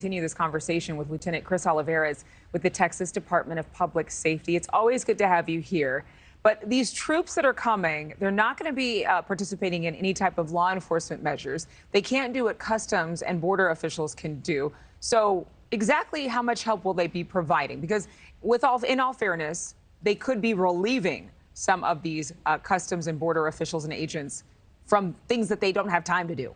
Continue this conversation with Lieutenant Chris Olivarez with the Texas Department of Public Safety. It's always good to have you here. But these troops that are coming, they're not going to be participating in any type of law enforcement measures. They can't do what customs and border officials can do. So exactly how much help will they be providing? Because in all fairness, they could be relieving some of these customs and border officials and agents from things that they don't have time to do.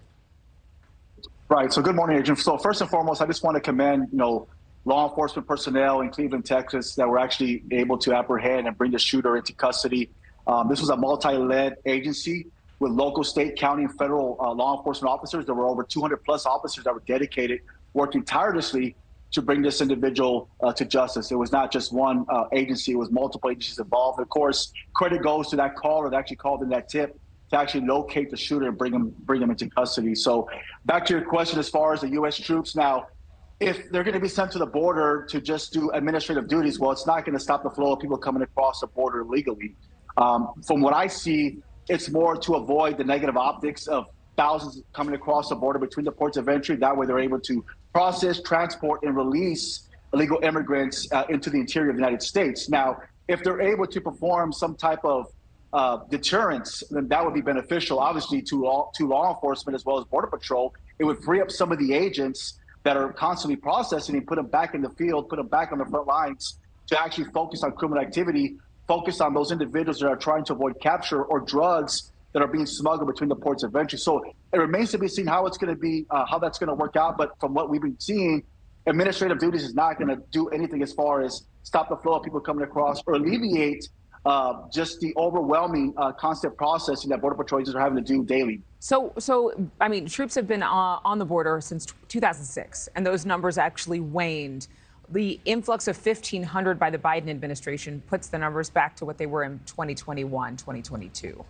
Right. So good morning, Adrienne. So first and foremost, I just want to commend, law enforcement personnel in Cleveland, Texas, that were actually able to apprehend and bring the shooter into custody. This was a multi-led agency with local, state, county, and federal law enforcement officers. There were over 200 plus officers that were dedicated, working tirelessly to bring this individual to justice. It was not just one agency, it was multiple agencies involved. Of course, credit goes to that caller that actually called in that tip to actually locate the shooter and bring him into custody. So back to your question, as far as the U.S. troops now, if they're going to be sent to the border to just do administrative duties, well, it's not going to stop the flow of people coming across the border illegally. From what I see, it's more to avoid the negative optics of thousands coming across the border between the ports of entry. That way they're able to process, transport, and release illegal immigrants into the interior of the United States. Now, if they're able to perform some type of deterrence, then that would be beneficial, obviously, to law enforcement as well as Border Patrol. It would free up some of the agents that are constantly processing and put them back in the field, put them back on the front lines to actually focus on criminal activity, focus on those individuals that are trying to avoid capture or drugs that are being smuggled between the ports of entry. So it remains to be seen how it's going to be, how that's going to work out. But from what we've been seeing, administrative duties is not going to do anything as far as stop the flow of people coming across or alleviate just the overwhelming constant processing that Border Patrol agents are having to do daily. So I mean, troops have been on the border since 2006, and those numbers actually waned. The influx of 1,500 by the Biden administration puts the numbers back to what they were in 2021, 2022.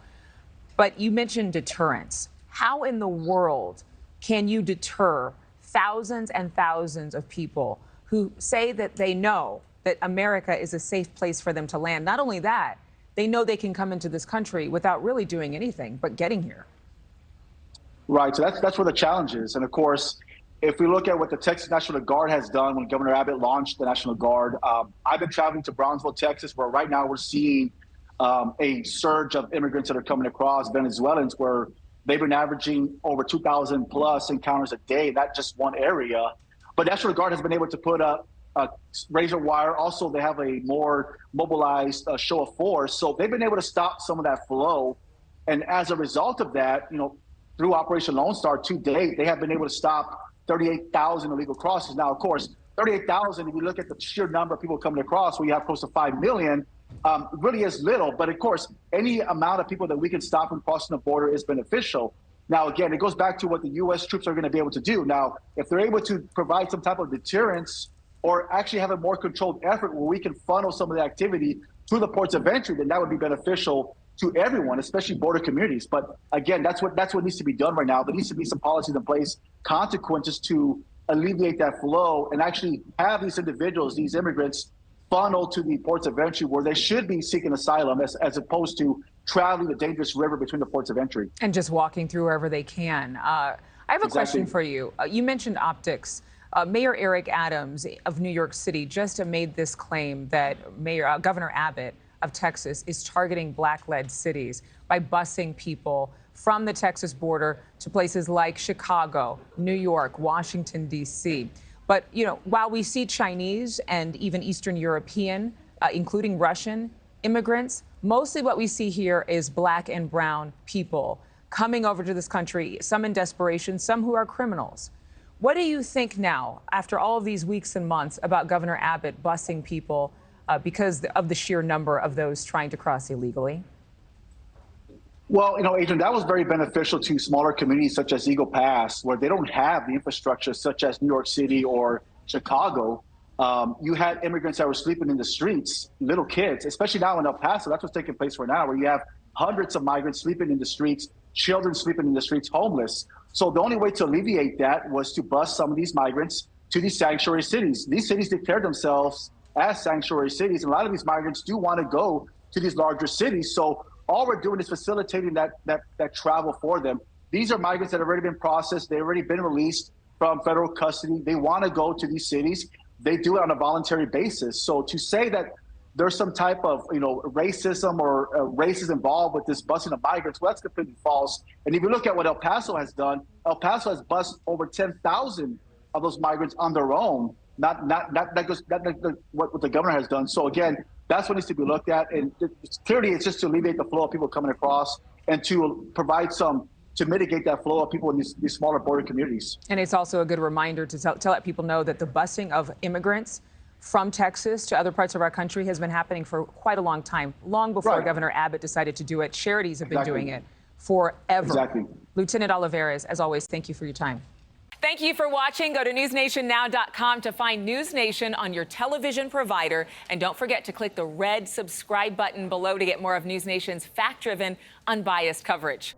But you mentioned deterrence. How in the world can you deter thousands and thousands of people who say that they know that America is a safe place for them to land? Not only that, they know they can come into this country without really doing anything but getting here. Right. So that's where the challenge is. And of course, if we look at what the Texas National Guard has done when Governor Abbott launched the National Guard, I've been traveling to Brownsville, Texas, where right now we're seeing a surge of immigrants that are coming across, Venezuelans, where they've been averaging over 2,000 plus encounters a day, not just one area. But National Guard has been able to put up razor wire. Also, they have a more mobilized show of force. So they've been able to stop some of that flow. And as a result of that, through Operation Lone Star to date, they have been able to stop 38,000 illegal crosses. Now, of course, 38,000, if you look at the sheer number of people coming across, where you have close to 5 million, really is little. But of course, any amount of people that we can stop from crossing the border is beneficial. Now, again, it goes back to what the U.S. troops are going to be able to do. Now, if they're able to provide some type of deterrence or actually have a more controlled effort where we can funnel some of the activity to the ports of entry, then that would be beneficial to everyone, especially border communities. But again, that's what needs to be done right now. There needs to be some policies in place, consequences to alleviate that flow and actually have these individuals, these immigrants, funneled to the ports of entry where they should be seeking asylum as opposed to traveling the dangerous river between the ports of entry. And just walking through wherever they can. I have a question for you. You mentioned optics. Mayor Eric Adams of New York City just made this claim that Governor Abbott of Texas is targeting Black-led cities by busing people from the Texas border to places like Chicago, New York, Washington, D.C. But, while we see Chinese and even Eastern European, including Russian immigrants, mostly what we see here is Black and brown people coming over to this country, some in desperation, some who are criminals. What do you think now, after all of these weeks and months, about Governor Abbott busing people because of the sheer number of those trying to cross illegally? Well, Adrienne, that was very beneficial to smaller communities such as Eagle Pass, where they don't have the infrastructure such as New York City or Chicago. You had immigrants that were sleeping in the streets, little kids, especially now in El Paso. That's what's taking place right now, where you have hundreds of migrants sleeping in the streets, children sleeping in the streets, homeless. So the only way to alleviate that was to bus some of these migrants to these sanctuary cities. These cities declare themselves as sanctuary cities. And a lot of these migrants do want to go to these larger cities. So all we're doing is facilitating that travel for them. These are migrants that have already been processed. They've already been released. from federal custody. They want to go to these cities. They do it on a voluntary basis. So to say that there's some type of, racism or race is involved with this busing of migrants, well, that's completely false. And if you look at what El Paso has done, El Paso has bused over 10,000 of those migrants on their own. Not what the governor has done. So again, that's what needs to be looked at. And clearly, it's just to alleviate the flow of people coming across and to provide to mitigate that flow of people in these smaller border communities. And it's also a good reminder to let people know that the busing of immigrants from Texas to other parts of our country has been happening for quite a long time, long before Governor Abbott decided to do it. Charities have been doing it forever. Exactly. Lieutenant Olivarez, as always, thank you for your time. Thank you for watching. Go to newsnationnow.com to find NewsNation on your television provider. And don't forget to click the red subscribe button below to get more of NewsNation's fact-driven, unbiased coverage.